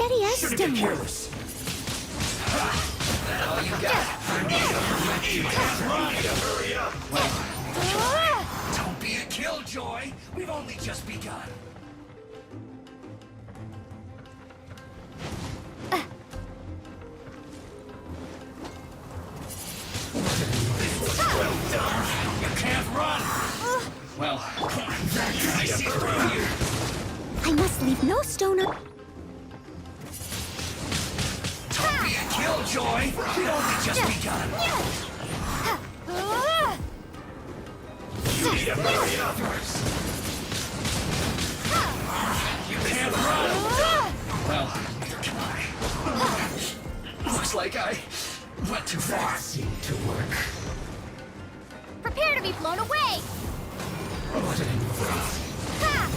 Steady as Shouldn't get stone. careless. All you got. You can't run. Hurry up. Don't be a killjoy. We've only just begun. Well done. You can't run. Well, I see through you. I must leave no stone un- Don't be a killjoy. We've only just begun. You need to hurry up first. You can't run. Well, neither can I. Looks like I went too far. Seemed to work. Prepare to be blown away! What an Ha!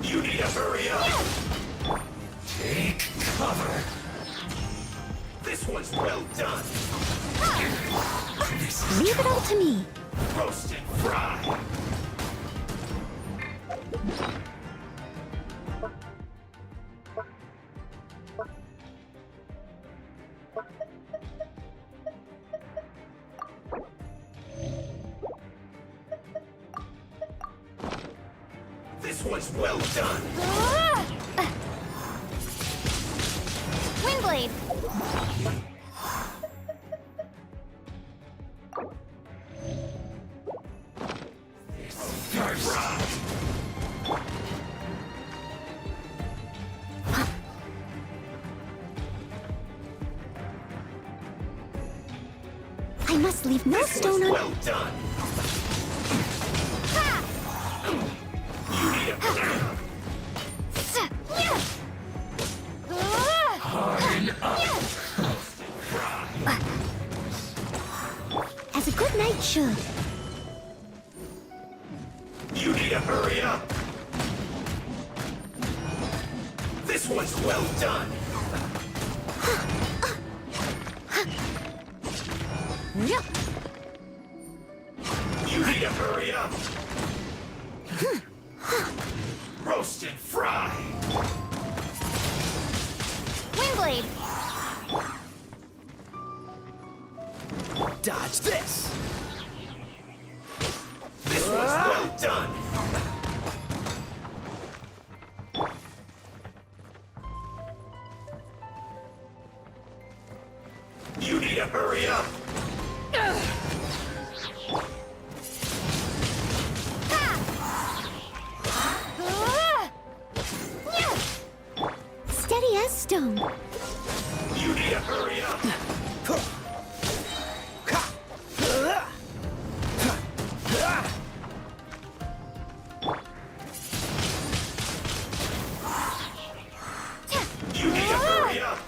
You need to hurry up. Take cover. This one's well done. This is Leave it all to me. roast and fry. This one's well done. Windblade! I must leave no This stone one's un- well done. You need to hurry up. Harden up. As a good knight should. You need to hurry up. This one's well done. Yup. You need to hurry up. Roast and fry. Windblade! Dodge this. This one's well done. You need to hurry up. Steady as stone. You need to hurry up. You need to hurry up.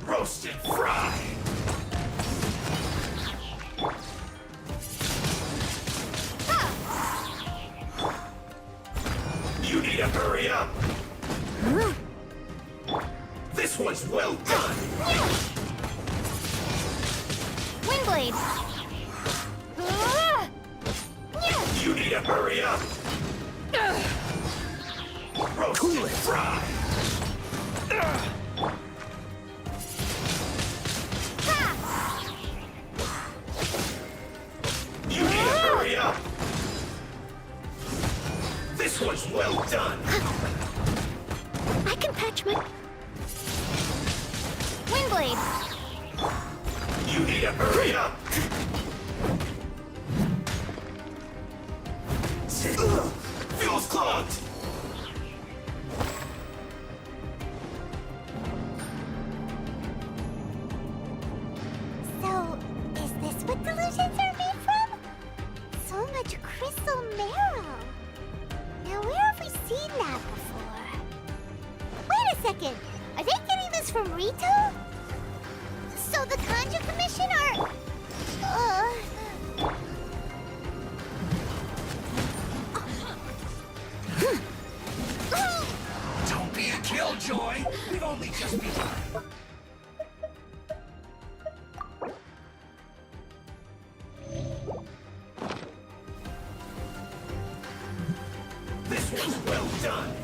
Roast and fry. You need to hurry up. This one's well done. Windblade! You need to hurry up. Roast and fry. You need to hurry up. This one's well done. I can patch my... Windblade! You need to hurry up. Fuel's clogged. So, is this what delusions are made from? So much crystal marrow. Now, where have we seen that before? Wait a second. Are they getting this from Rito? So the Kanji Commission are... Don't be a killjoy. We've only just begun. This one's was well done.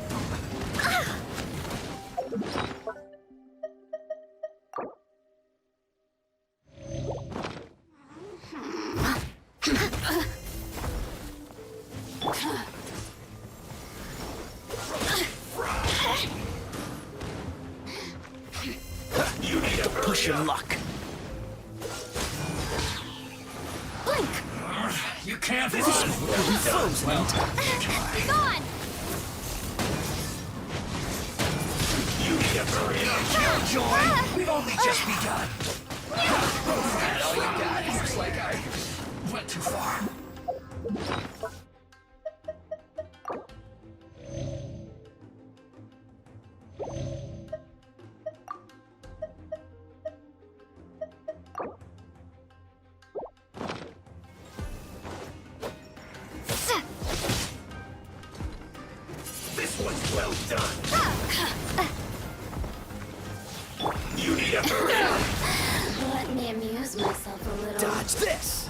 You need to push your luck. Blink! You can't run. Frozen. Well, Gone! you need to hurry up. Killjoy, we've only just begun. That's all you got. Looks like I went too far. This was well done. You need to hurry up. Let me amuse myself a little. Dodge this.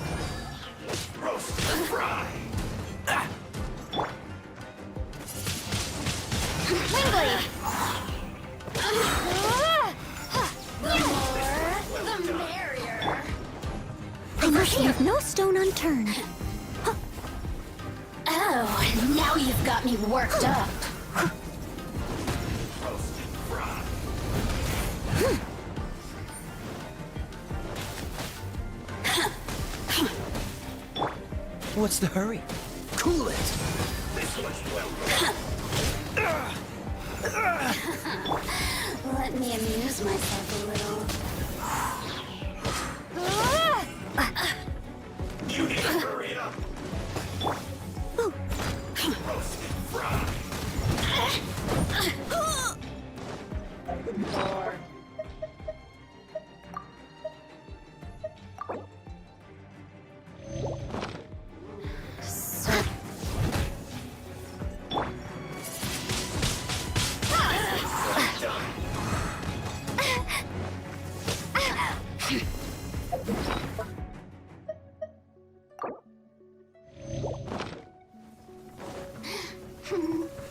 Roast and fry. Wingblade! The merrier. I must leave no stone unturned. Oh, now you've got me worked up. Roast and fry. What's the hurry? Cool it! This was well done. Let me amuse myself a little. You need to hurry up. Roast and fry.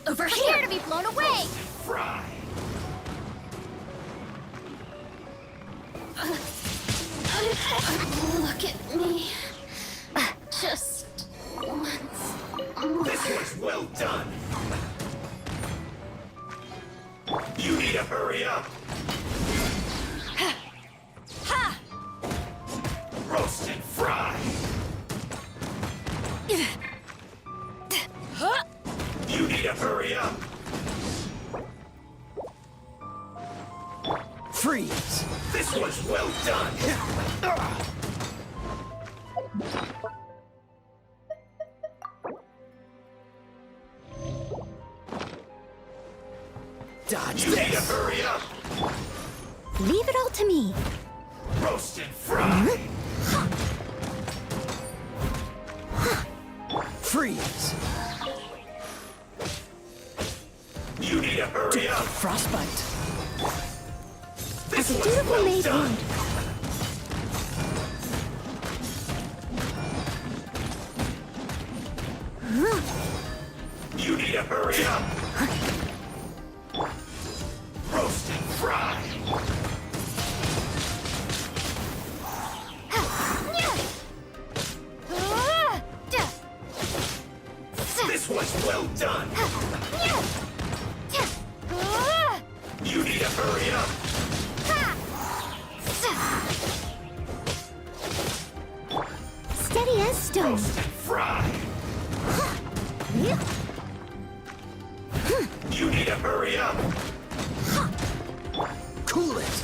Over Prepare here! to be blown away! Fry. Look at me. Just once. This was well done. You need to hurry up. Roast and fry. You need to hurry up. Freeze! This was well done. Dodge You need to this! hurry up. Leave it all to me. Roast and fry. Freeze! You need to hurry up. Frostbite! This A was dutiful well maid done. would. You need to hurry up. Roast and fry. This was well done. You need to hurry up. Steady as stone. Roast and fry. You need to hurry up. Cool it!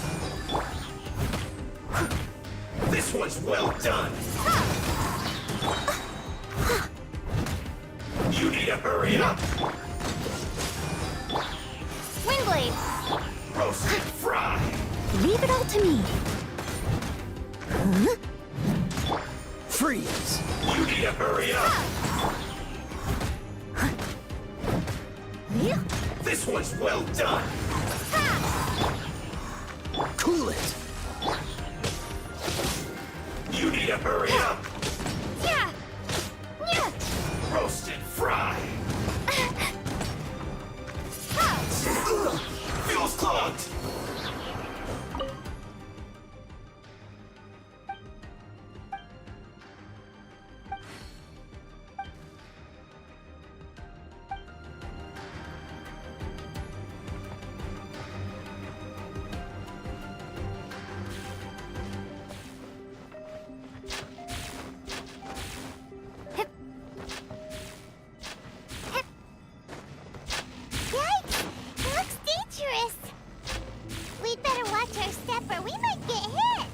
This was well done. You need to hurry up. Wingblade! Roast and fry. Leave it all to me. Freeze! You need to hurry up. This was well done. Cool it! You need to hurry up. Yeah! Yeah! Roast and fry. out! Yikes! It looks dangerous. We'd better watch our step or we might get hit.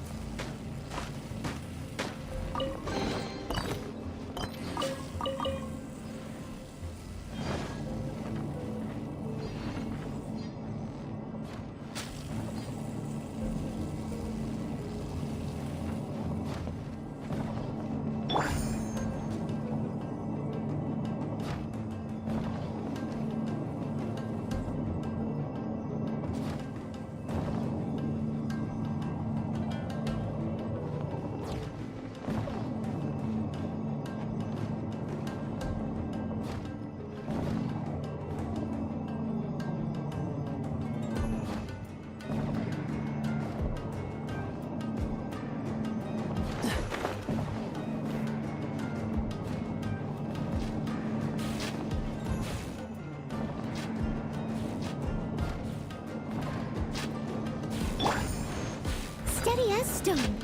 Steady as stone.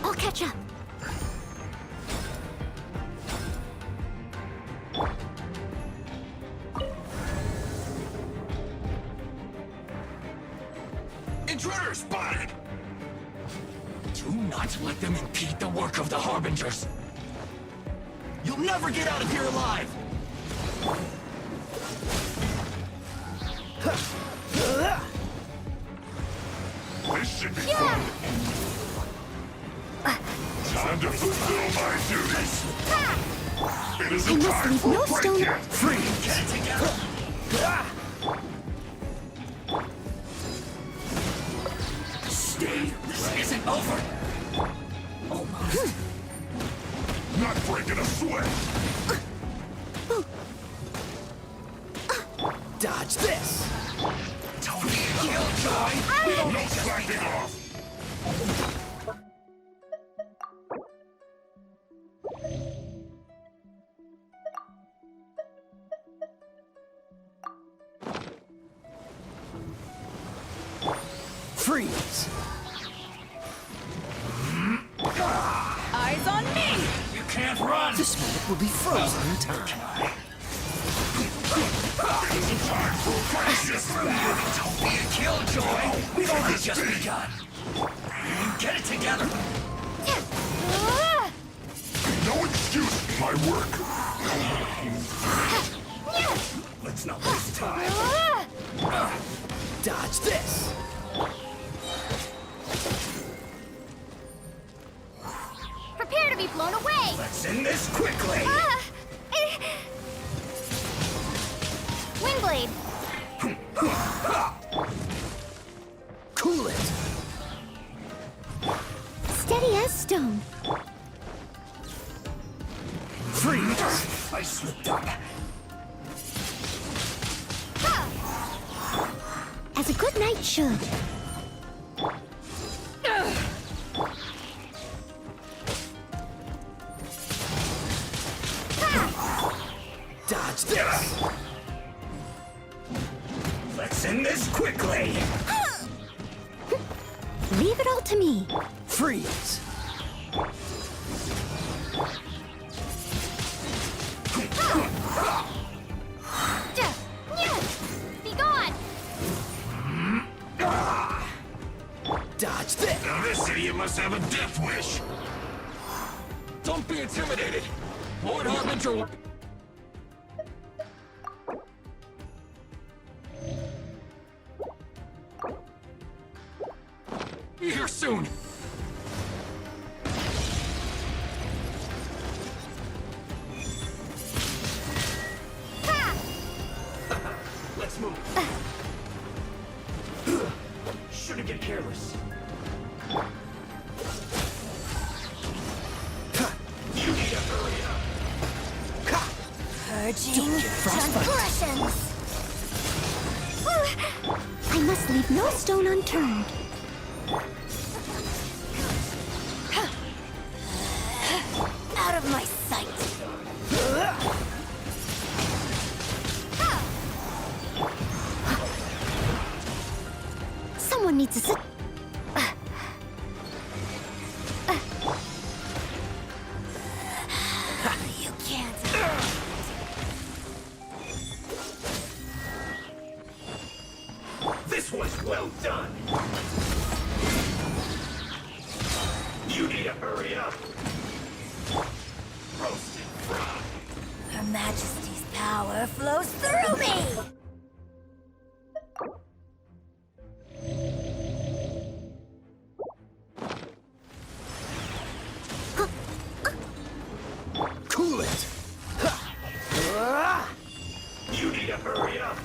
I'll catch up. Intruder spotted! Do not let them impede the work of the Harbingers. You'll never get out of here alive! This should be fun. Time to fulfill my duties. It is a time for no stone. break-in. Free! Get it together! Stay. This isn't over. Almost. Not breaking a sweat. Dodge this! Don't be a killjoy. No slacking off. Freeze! Eyes on me! You can't run. This moment will be frozen in time. It is a time for precious. Don't be a killjoy. We've only just begun. Get it together. No excuse for my work. Let's not waste time. Dodge this! Prepare to be blown away! Let's end this quickly. Wingblade! Cool it! Steady as stone. Freeze! I slipped up. As a good knight should. Dodge this! Let's end this quickly. Leave it all to me. Freeze! Be gone! Dodge this! Now this idiot must have a death wish. Don't be intimidated. Lord Harbinger will... Be here soon. course. You need to hurry up. Purging transgressions. I must leave no stone unturned. Out of my sight. Someone needs to sit. You can't. This was well done. You need to hurry up. Roasted frog. Her Majesty's power flows through me. Cool it! You need to hurry up.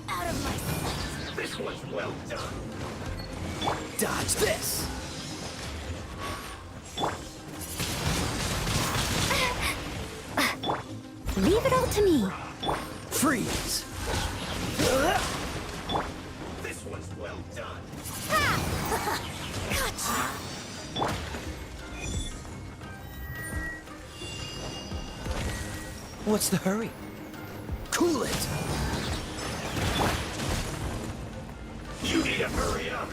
Out of my sight. This was well done. Dodge this! Leave it all to me. Freeze! This was well done. Gotcha. What's the hurry? Cool it! You need to hurry up.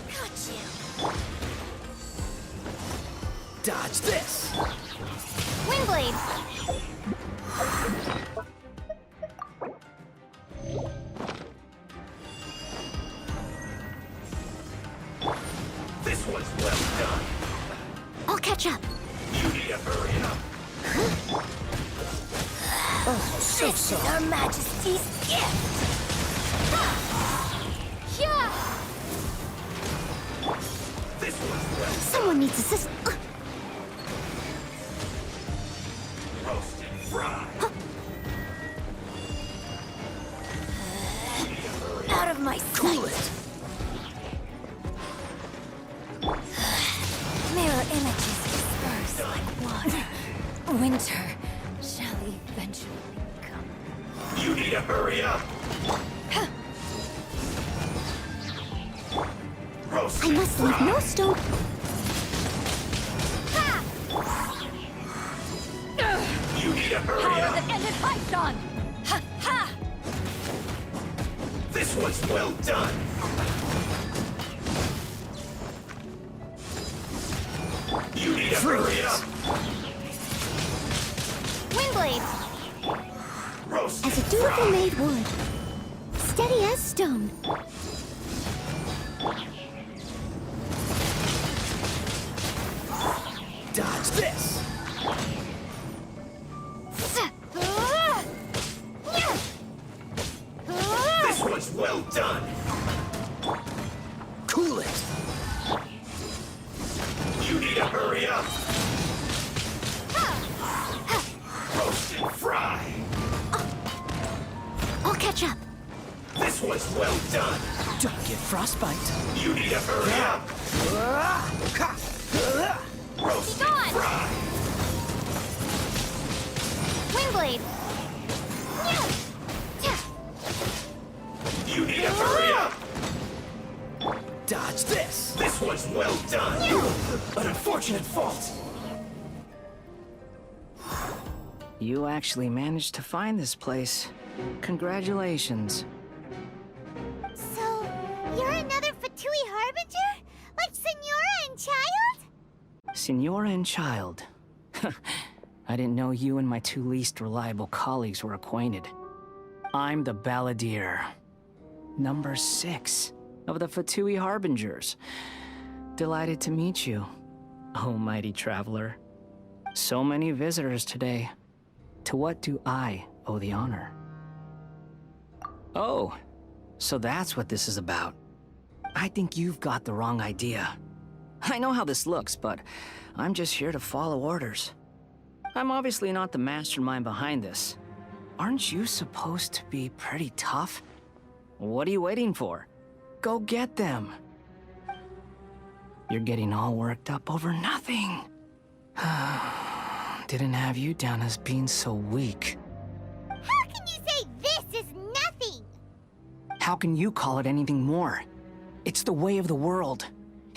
Got you. Dodge this! Windblade. This was well done. I'll catch up. You need to hurry up. Oh, so This is sorry. Her Majesty's gift. Yeah. This was well Someone needs assist. roasted fried. You need to hurry up. Out of my sight. Cool it! Mirror images disperse like water. Winter shall eventually come. You need to hurry up. Roasted I must leave no fried. stone. You need to hurry Power up. that ended Python. Ha ha! This was well done. You need to hurry up. Windblade. Roasted As a dutiful fried. maid would. Steady as stone. Dodge this! This was well done. Cool it! You need to hurry up. Roasted fried. I'll catch up. This was well done. Don't get frostbite! You need to hurry up. Roasted gone. fried. Windblade. You need to hurry up. Dodge this! This was well done. An unfortunate fault. You actually managed to find this place. Congratulations. So, you're another Fatui Harbinger? Like Senora and Child? Senora and Child. I didn't know you and my two least reliable colleagues were acquainted. I'm the Balladeer. Number 6 of the Fatui Harbingers. Delighted to meet you, oh mighty traveler. So many visitors today. To what do I owe the honor? Oh, so that's what this is about. I think you've got the wrong idea. I know how this looks, but I'm just here to follow orders. I'm obviously not the mastermind behind this. Aren't you supposed to be pretty tough? What are you waiting for? Go get them. You're getting all worked up over nothing. Didn't have you down as being so weak. How can you say this is nothing? How can you call it anything more? It's the way of the world.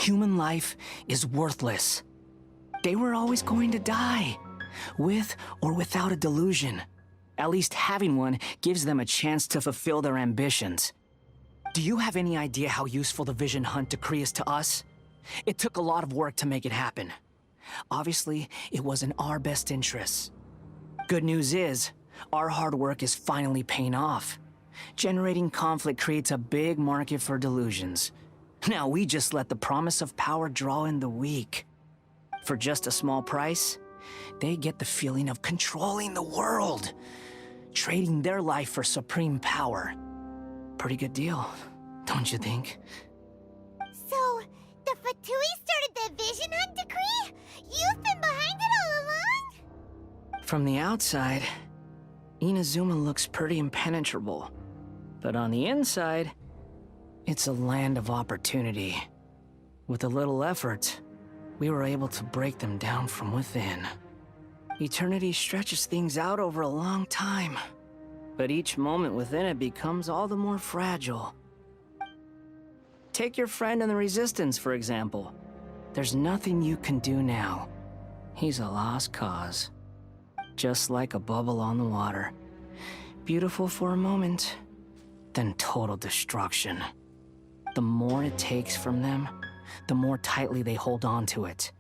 Human life is worthless. They were always going to die, with or without a delusion. At least having one gives them a chance to fulfill their ambitions. Do you have any idea how useful the Vision Hunt decree is to us? It took a lot of work to make it happen. Obviously, it was in our best interests. Good news is, our hard work is finally paying off. Generating conflict creates a big market for delusions. Now we just let the promise of power draw in the weak. For just a small price, they get the feeling of controlling the world, trading their life for supreme power. Pretty good deal, don't you think? So, the Fatui started the Vision Hunt decree? You've been behind it all along? From the outside, Inazuma looks pretty impenetrable. But on the inside, it's a land of opportunity. With a little effort, we were able to break them down from within. Eternity stretches things out over a long time, but each moment within it becomes all the more fragile. Take your friend in the Resistance, for example. There's nothing you can do now. He's a lost cause. Just like a bubble on the water. Beautiful for a moment, then total destruction. The more it takes from them, the more tightly they hold on to it.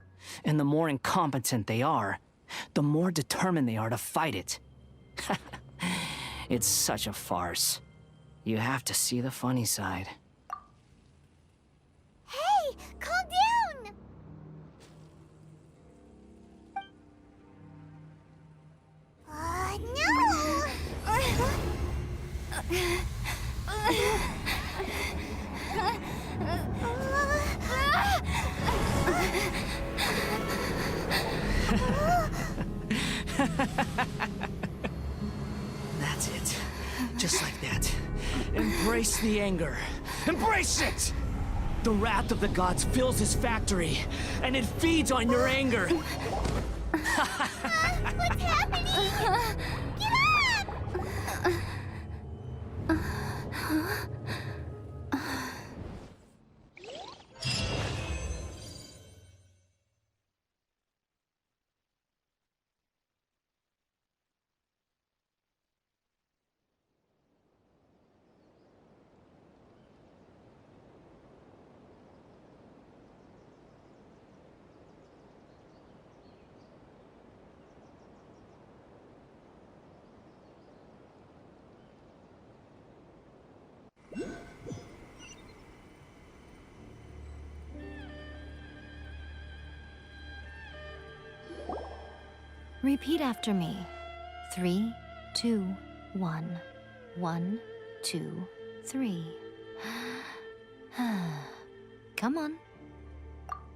And the more incompetent they are, the more determined they are to fight it. It's such a farce. You have to see the funny side. Hey, calm down! That's it. Just like that. Embrace the anger. Embrace it! The wrath of the gods fills his factory, and it feeds on your anger. What's happening? Get up! Repeat after me. 3, 2, 1. 1, 2, 3. Come on.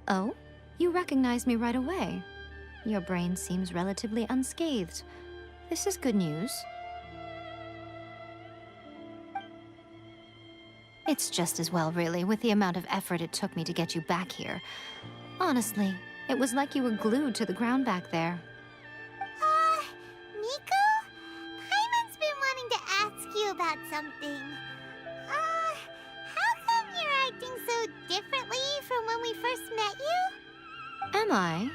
Oh, you recognize me right away. Your brain seems relatively unscathed. This is good news. It's just as well, really, with the amount of effort it took me to get you back here. Honestly, it was like you were glued to the ground back there. Nico? Paimon's been wanting to ask you about something. How come you're acting so differently from when we first met you? Am I?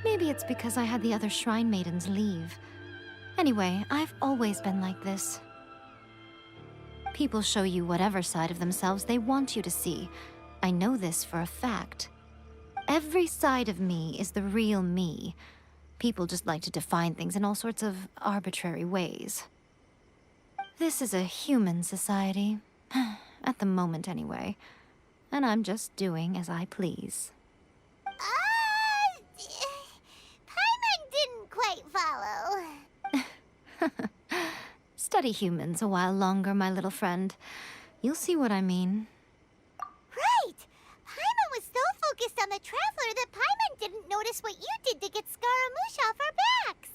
Maybe it's because I had the other Shrine Maidens leave. Anyway, I've always been like this. People show you whatever side of themselves they want you to see. I know this for a fact. Every side of me is the real me. People just like to define things in all sorts of arbitrary ways. This is a human society. At the moment, anyway. And I'm just doing as I please. Paimon didn't quite follow. Study humans a while longer, my little friend. You'll see what I mean. Right! Paimon was so focused on the Traveler that Paimon didn't notice what you did to get Scaramouche off our backs.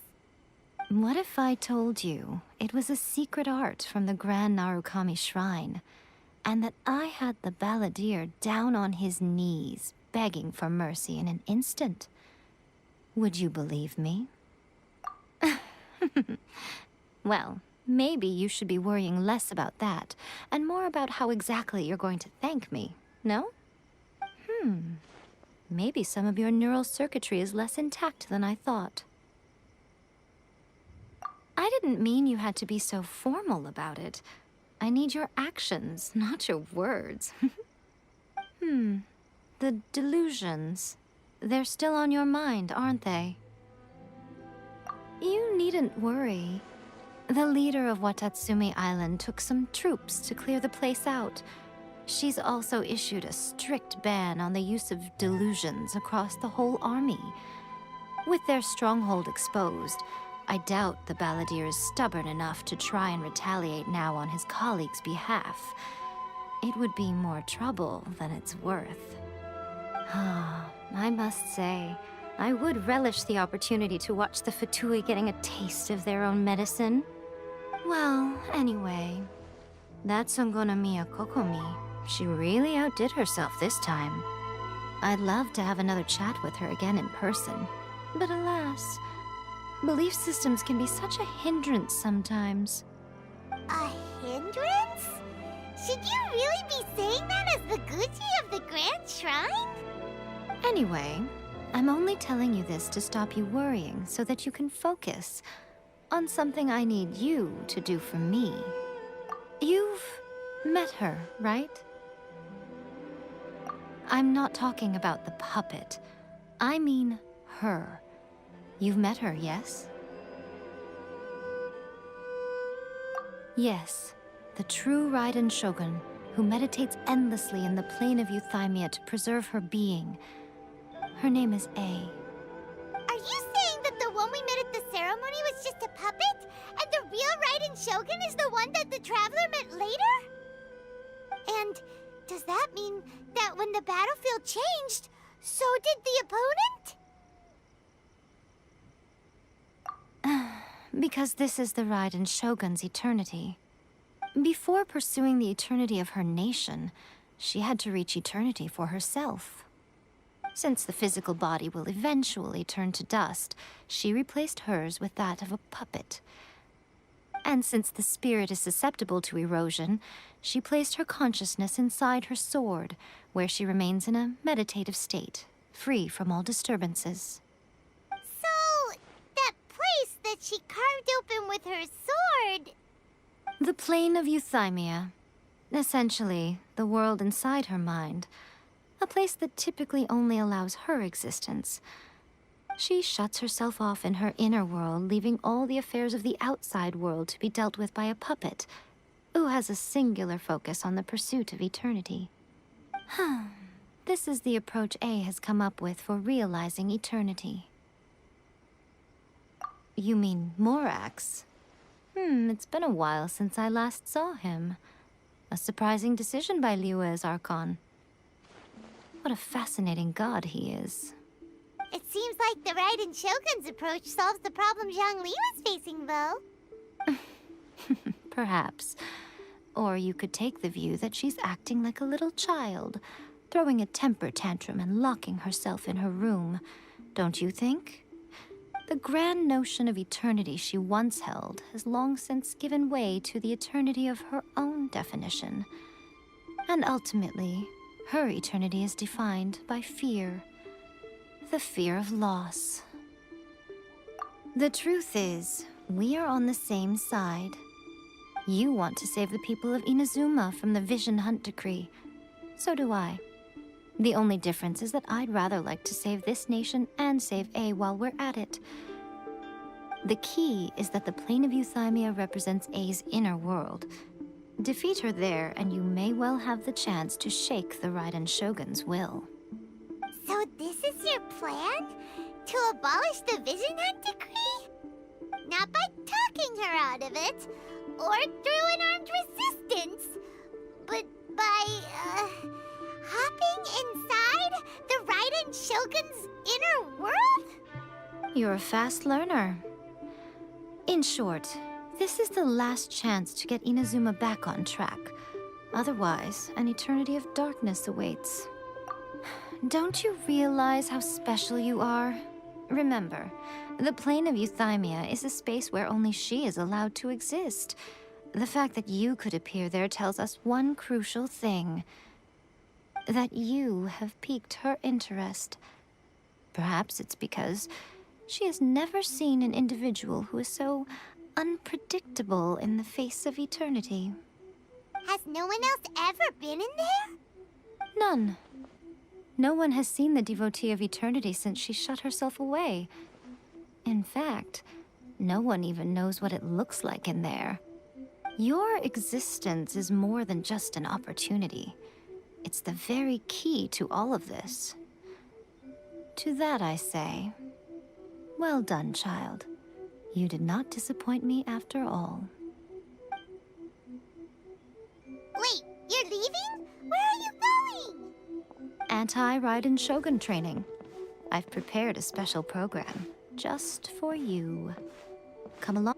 What if I told you it was a secret art from the Grand Narukami Shrine? and that I had the balladeer down on his knees, begging for mercy in an instant. Would you believe me? Well, maybe you should be worrying less about that, and more about how exactly you're going to thank me, no? Maybe some of your neural circuitry is less intact than I thought. I didn't mean you had to be so formal about it. I need your actions, not your words. The delusions. They're still on your mind, aren't they? You needn't worry. The leader of Watatsumi Island took some troops to clear the place out. She's also issued a strict ban on the use of delusions across the whole army. With their stronghold exposed, I doubt the balladeer is stubborn enough to try and retaliate now on his colleagues' behalf. It would be more trouble than it's worth. I must say, I would relish the opportunity to watch the Fatui getting a taste of their own medicine. Well, anyway, that's Songonamiya Kokomi. She really outdid herself this time. I'd love to have another chat with her again in person. But alas, belief systems can be such a hindrance sometimes. A hindrance? Should you really be saying that as the Gucci of the Grand Shrine? Anyway, I'm only telling you this to stop you worrying so that you can focus on something I need you to do for me. You've met her, right? I'm not talking about the puppet. I mean her. You've met her, yes? Yes, the true Raiden Shogun, who meditates endlessly in the plane of euthymia to preserve her being. Her name is A. Are you saying that the one we met at the ceremony was just a puppet? And the real Raiden Shogun is the one that the Traveler met later? And does that mean that when the battlefield changed, so did the opponent? Because this is the Raiden Shogun's eternity. Before pursuing the eternity of her nation, she had to reach eternity for herself. Since the physical body will eventually turn to dust, she replaced hers with that of a puppet. And since the spirit is susceptible to erosion, she placed her consciousness inside her sword, where she remains in a meditative state, free from all disturbances. So, that place that she carved open with her sword... The plane of euthymia. Essentially, the world inside her mind. A place that typically only allows her existence. She shuts herself off in her inner world, leaving all the affairs of the outside world to be dealt with by a puppet, who has a singular focus on the pursuit of eternity. This is the approach A has come up with for realizing eternity. You mean Morax? It's been a while since I last saw him. A surprising decision by Liu's Archon. What a fascinating god he is. It seems like the Raiden Shogun's approach solves the problem Zhongli was facing, though. Perhaps. Or you could take the view that she's acting like a little child, throwing a temper tantrum and locking herself in her room. Don't you think? The grand notion of eternity she once held has long since given way to the eternity of her own definition. And ultimately, her eternity is defined by fear. The fear of loss. The truth is, we are on the same side. You want to save the people of Inazuma from the Vision Hunt decree. So do I. The only difference is that I'd rather like to save this nation and save A while we're at it. The key is that the plane of euthymia represents A's inner world. Defeat her there, and you may well have the chance to shake the Raiden Shogun's will. So this is your plan? To abolish the Vision Hunt decree? Not by talking her out of it, or through an armed resistance, but by, hopping inside the Raiden Shogun's inner world? You're a fast learner. In short, this is the last chance to get Inazuma back on track. Otherwise, an eternity of darkness awaits. Don't you realize how special you are? Remember, the plane of euthymia is a space where only she is allowed to exist. The fact that you could appear there tells us one crucial thing. That you have piqued her interest. Perhaps it's because she has never seen an individual who is so unpredictable in the face of eternity. Has no one else ever been in there? None. No one has seen the devotee of eternity since she shut herself away. In fact, no one even knows what it looks like in there. Your existence is more than just an opportunity. It's the very key to all of this. To that I say, well done, child. You did not disappoint me after all. Wait, you're leaving? Where are you going? Anti-Raiden Shogun training. I've prepared a special program just for you. Come along.